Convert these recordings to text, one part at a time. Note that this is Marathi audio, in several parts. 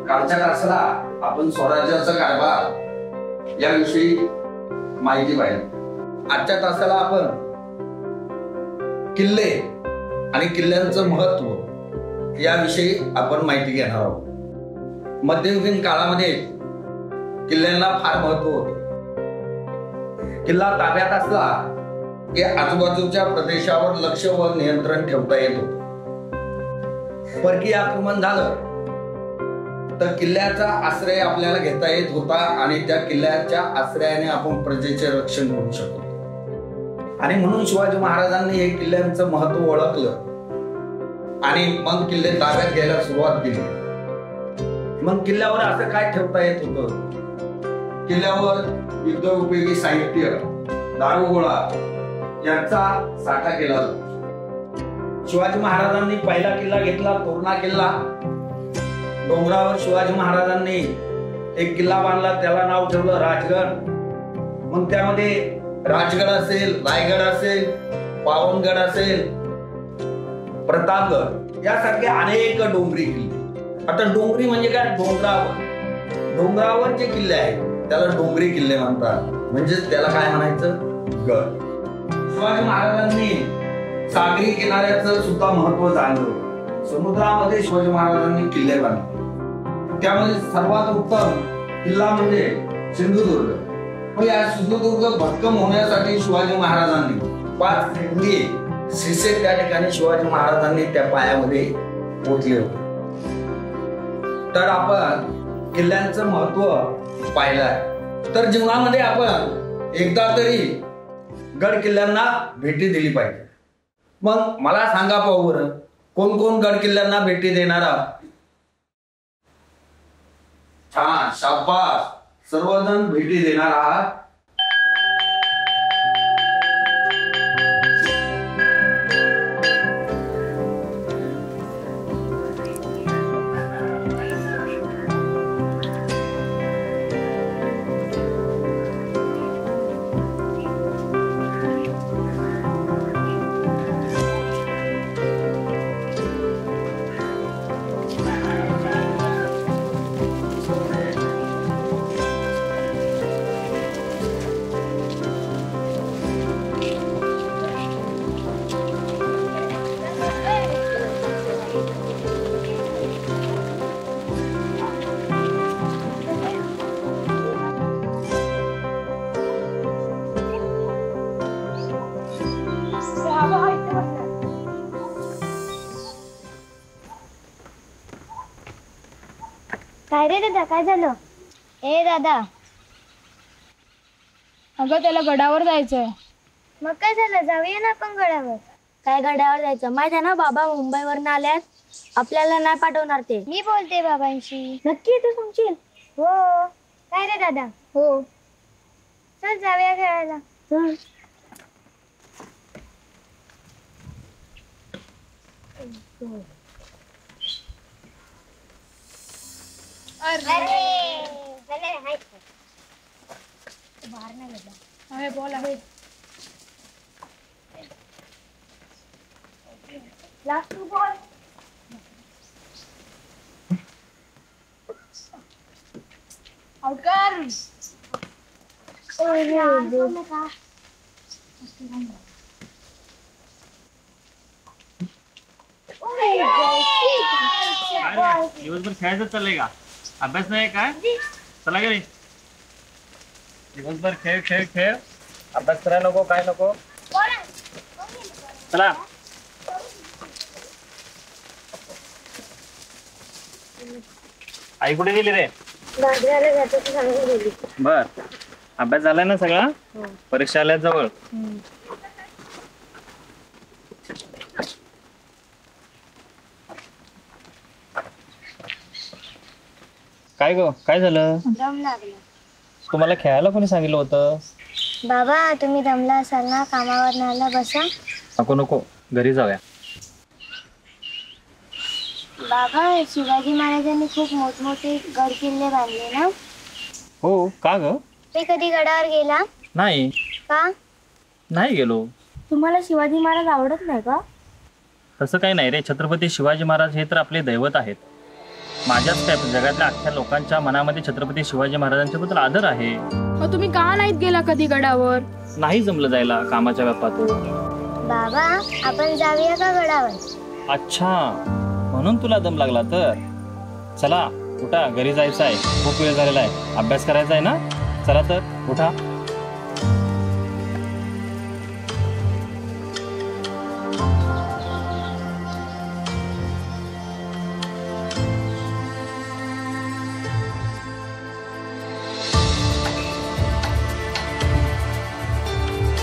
कालच्या तासाला आपण स्वराज्याचा कारभार याविषयी माहिती पाहिली. आजच्या तासाला आपण किल्ले आणि किल्ल्यांचं महत्व याविषयी आपण माहिती घेणार आहोत. मध्ययुगीन काळामध्ये किल्ल्यांना फार महत्व होतं. किल्ला ताब्यात असला की आजूबाजूच्या प्रदेशावर लक्ष व नियंत्रण ठेवता येत होतं. परकीय आक्रमण झालं तर किल्ल्याचा आश्रय आपल्याला घेता येत होता आणि त्या किल्ल्याच्या आश्रयाने आपण प्रजेचे रक्षण करू शकतो. आणि म्हणून शिवाजी महाराजांनी हे किल्ल्यांचं महत्व ओळखलं आणि मग किल्ले ताब्यात घ्यायला सुरुवात केली. मग किल्ल्यावर असं काय ठेवता येत होतं? किल्ल्यावर युद्धोपयोगी साहित्य, दारुगोळा यांचा साठा केला. शिवाजी महाराजांनी पहिला किल्ला घेतला तोरणा किल्ला. डोंगरावर शिवाजी महाराजांनी एक किल्ला बांधला, त्याला नाव ठेवलं राजगड. मग त्यामध्ये राजगड असेल, रायगड असेल, पावनगड असेल, प्रतापगड यासारखे अनेक डोंगरी किल्ले. आता डोंगरी म्हणजे काय? डोंगरावर जे किल्ले आहेत त्याला डोंगरी किल्ले म्हणतात. म्हणजे त्याला काय म्हणायचं? गड. शिवाजी महाराजांनी सागरी किनाऱ्याचं सुद्धा महत्व जाणलं. समुद्रामध्ये शिवाजी महाराजांनी किल्ले बांधले. त्यामध्ये सर्वात उत्तम किल्ला म्हणजे सिंधुदुर्ग. मग या सिंधुदुर्ग भक्कम होण्यासाठी शिवाजी महाराजांनी 5 खिंडी शिसे त्या ठिकाणी शिवाजी महाराजांनी त्या पायामध्ये पोचले होते. तर आपण किल्ल्यांचं महत्व पाहिलं आहे. तर जीवनामध्ये आपण एकदा तरी गड किल्ल्यांना भेटी दिली पाहिजे. मग मला सांगा पाहू बरं, कोण कोण गड किल्ल्यांना भेटी देणारा? छान, शाबास, सर्वजण भेटी देणार आहात. काय रे दादा, काय झालं? ए दादा. अगं त्याला गडावर जायचंय. मग काय झालं? जाऊया ना आपण गडावर. काय गडावर जायचं? माहिती आहे ना, बाबा मुंबईवरून आल्यात, आपल्याला नाही पाठवणार ते. मी बोलते बाबांशी. नक्की तू सांगशील? हो. काय रे दादा? हो. चल जाऊया खेळायला. चल. Last to ball. आउट कर. दिवसभर खेळायचं चाललंय का? अभ्यास नाही काय? चला घरी. दिवसभर खेळ खेळ खेळ, अभ्यास करायला नको, काय नको. चला. आई कुठे गेली रे? बर, अभ्यास झालाय ना सगळा? परीक्षा आल्या जवळ. काय ग, काय झालं? दम लागला. तुम्हाला खेळायला कोणी सांगितलं होतं? बाबा तुम्ही दमला असाल ना, कामावर नाला बसा. नको नको, घरी जाऊया. बाबा शिवाजी महाराजांनी खूप मोठमोठे गड किल्ले बांधले ना? हो. का ग? ते कधी गडावर गेला? नाही. का? नाही गेलो. तुम्हाला शिवाजी महाराज आवडत नाही का? तसं काही नाही रे, छत्रपती शिवाजी महाराज हे तर आपले दैवत आहेत. माझ्याच काय जगातल्या अख्ख्या लोकांच्या मनामध्ये छत्रपती शिवाजी महाराजांच्या बद्दल आदर आहे. तुम्ही का नाहीत गेला कधी गडावर? नाही जमलं जायला कामाच्या व्यापातून. बाबा आपण जाऊया का गडावर? अच्छा, म्हणून तुला दम लागला तर चला उठा, घरी जायचं आहे, खूप वेळ झालेला आहे, अभ्यास करायचा आहे ना. चला तर उठा.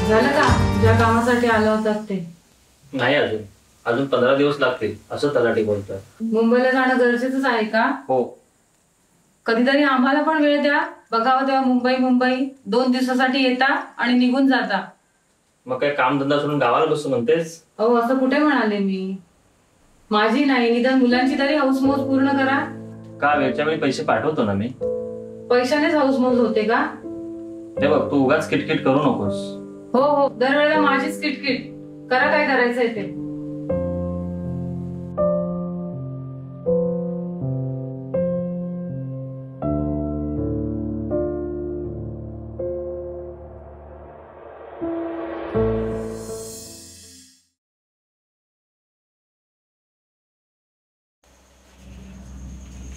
झालं का ज्या कामासाठी आलं होतात ते? नाही, अजून 15 दिवस लागतील असं तलाठी बोलतोय. मुंबईला जाणं गरजेचंच आहे का? हो. कधीतरी आम्हाला पण वेळ द्या, बघावं तेव्हा मुंबई 2 दिवसासाठी येता आणि निघून जाता. मग काय कामधंदा सोडून गावाला बसू म्हणतेस? अहो असं कुठे म्हणाले मी. माझी नाही, निदान मुलांची तरी हौसमौज पूर्ण करा. का वेळच्या वेळी पैसे पाठवतो ना मी. पैशानेच हौसमौज होते का? ते बघ, तू उगाच किटकिट करू नकोस. हो हो, दरवेळेला माझीच किटकिट. करा काय करायचंय ते.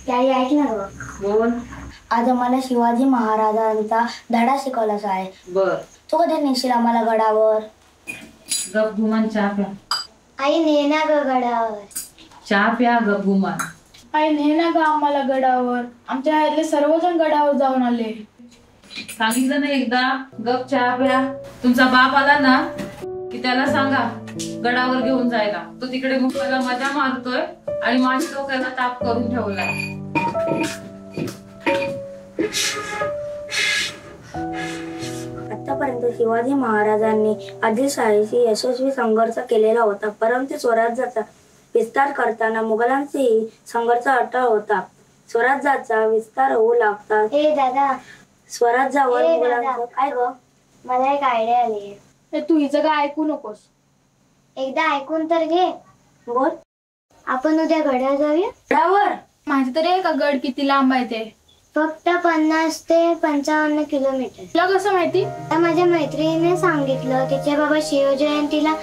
याई ऐक ना गं. बोल. आज आम्हाला शिवाजी महाराजांचा धडा शिकवलाच आहे. बर. तू कधी नेशील आम्हाला गडावर? गप गुमान चहा प्या. आई ने ना ग गडावर. चहा प्या, गप गुमान. आई ने ना गा आम्हाला गडावर. आमच्या ह्यातले सर्वजण गडावर जाऊन आले. सांगितलं ना एकदा, गप चहा प्या. तुमचा बाप आला ना की त्याला सांगा गडावर घेऊन जायला. तो तिकडे मुंबईला मजा मारतोय आणि माझ्या डोक्याला ताप करून ठेवलाय. आतापर्यंत शिवाजी महाराजांनी आदिलशाहीशी यशस्वी संघर्ष केलेला होता, परंतु स्वराज्याचा विस्तार करताना मुघलांचाही संघर्ष अटळ होता. स्वराज्याचा विस्तार होऊ लागता ए दादा, स्वराज्यावर ए मुघलांचं दादा. काय ग? मला एक आयडिया आली. तू हिचं काय ऐकू नकोस. एकदा ऐकून तर घे. बोल. आपण उद्या गडावर जाऊया. गडावर? माहिती तरी आहे का गड किती लांब आहे ते? फक्त 50 ते 55 किलोमीटर. तुला कसं माहिती? माझ्या मैत्रिणीने सांगितलं, तिच्या बाबा शिवजयंतीला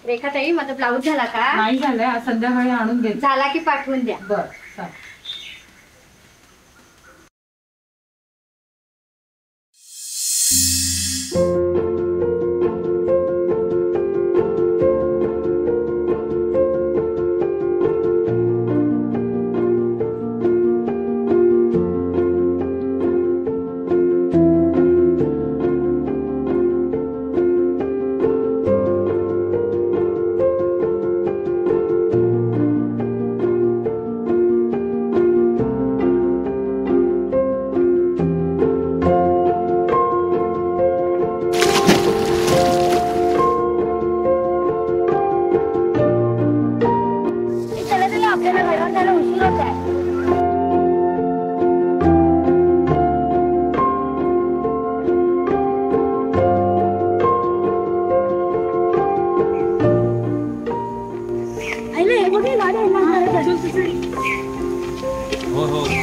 रेखा ताई, माझा ब्लाऊज झाला का? नाही झालंय, आज संध्याकाळी आणून घे. झाला की पाठवून द्या. बर चालेल. आपल्याला गडावर जायला उशीर होत आहे.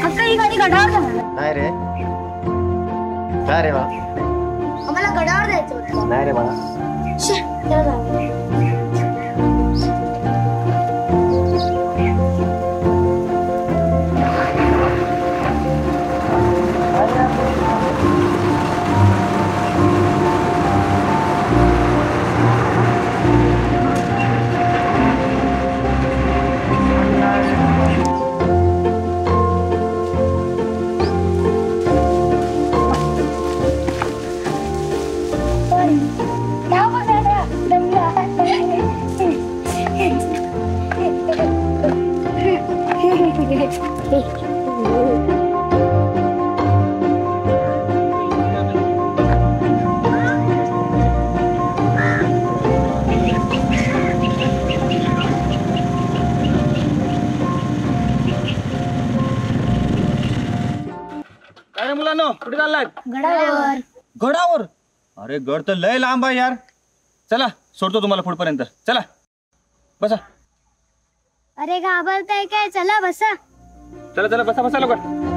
अक्का ही गाडी गडावर जाणार. नाही रे. काय रे बा? आम्हाला गडावर जायचं होतं. नाही रे बाळा. चला जाऊ. कुठे चाललाय? गडावर. गडावर? अरे गड तर लय लांब आहे यार. चला सोडतो तुम्हाला पुढपर्यंत. चला बसा. अरे घाबरताय काय? चला बसा. चला चला बसा बसा लवकर.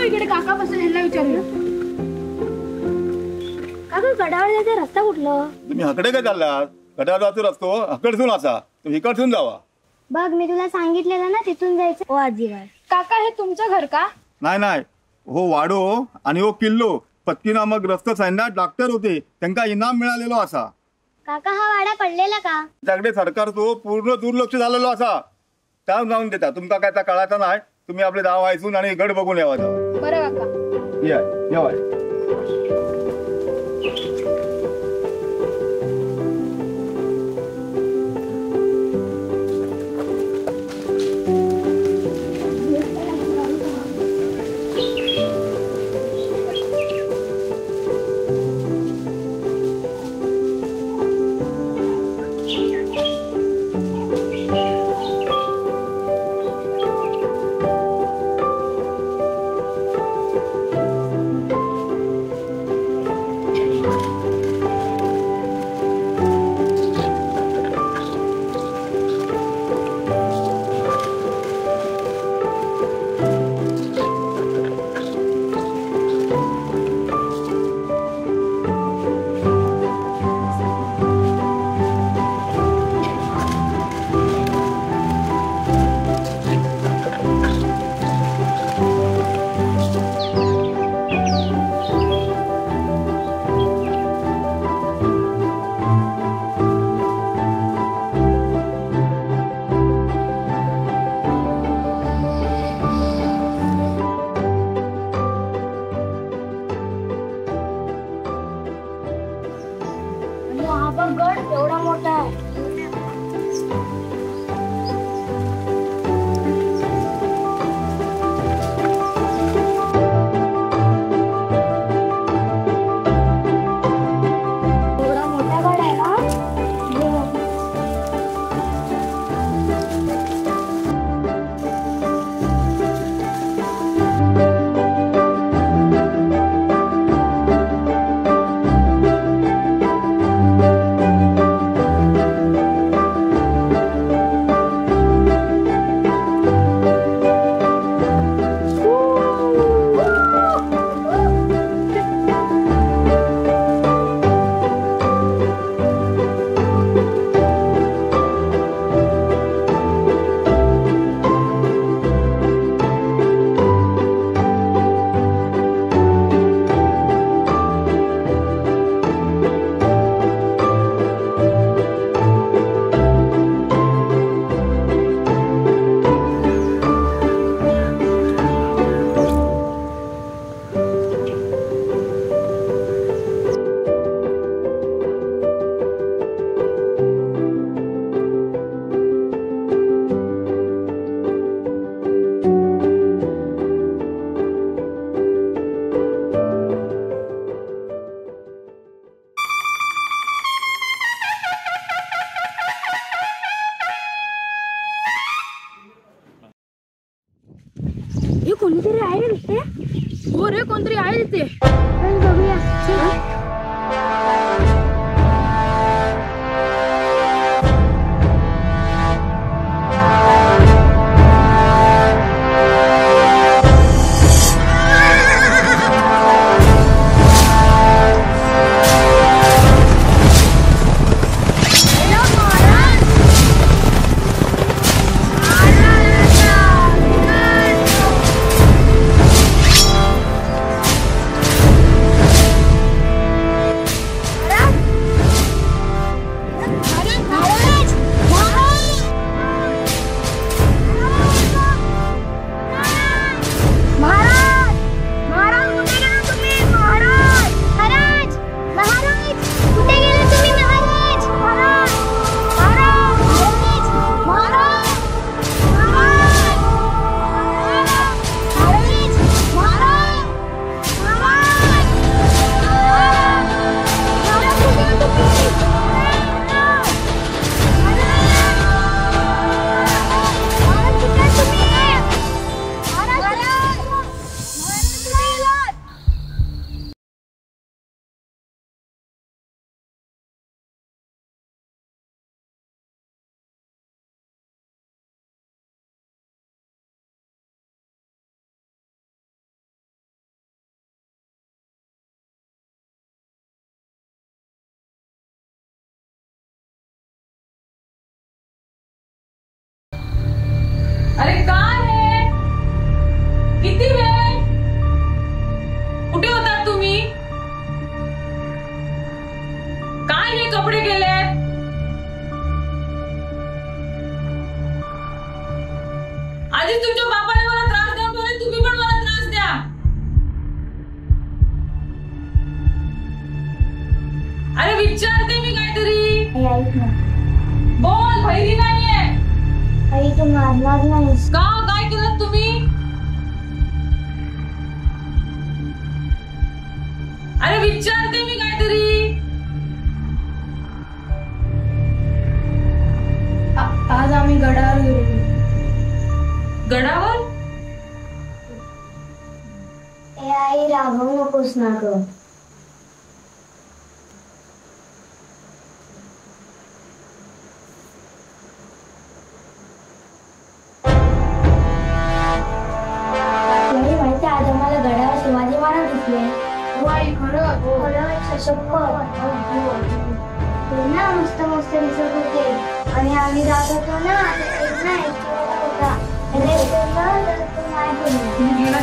इकडे काका बसेल, ह्यांना विचारूया. काका गडावर जायचा रस्ता कुठलं? तुम्ही हकडे काय चाललात? गडावर जातो रस्तो हकडसून असा, तुम्ही इकडसून जावा. बघ मी तुला सांगितलेलं ना तिथून जायचं. ओ आजीबाई. काका हे तुमचं घर का? नाही नाही, हो वाडो आणि हो किल्लो पत्की नामक रस्तो सैन्यात डॉक्टर होते, त्यांना इनाम मिळालेलो असा. काका हा वाडा पडलेला का? त्याकडे सरकारचो पूर्ण दुर्लक्ष झालेलो असा. त्या जाऊन देता तुमका काय त्या कळायचं नाही. तुम्ही आपले दाव व्हायसून आणि गड बघून यावा जाऊ. बरं काका. या येवा. गड एवढा मोठा आहे. एवढा मोठा गड आहे ना. हे कोणीतरी आहे रे तिथे. हो रे कोणतरी आहे तिथे. बघूया. अरे काय आहे? किती वेळ? कुठे होतात तुम्ही? काय हे कपडे केले? आधी तुमच्या बापाने मला त्रास देऊन ठेवले, तुम्ही पण मला त्रास द्या. अरे विचारते मी काहीतरी. ऐक ना. बोल, बहिरी नाहीये. आई तू मारणार नाहीस का? काय केलं तुम्ही? अरे विचारते मी काहीतरी. आज आम्ही गडावर गेलो. गडावर? ए आई रागवू नकोस ना ग. माहिती आज आम्हाला गडावर शिवाजी महाराज दिसले. आई खरं ना मस्त मस्त दिसत होते आणि आम्ही जात होतो ना एक ना होता गेला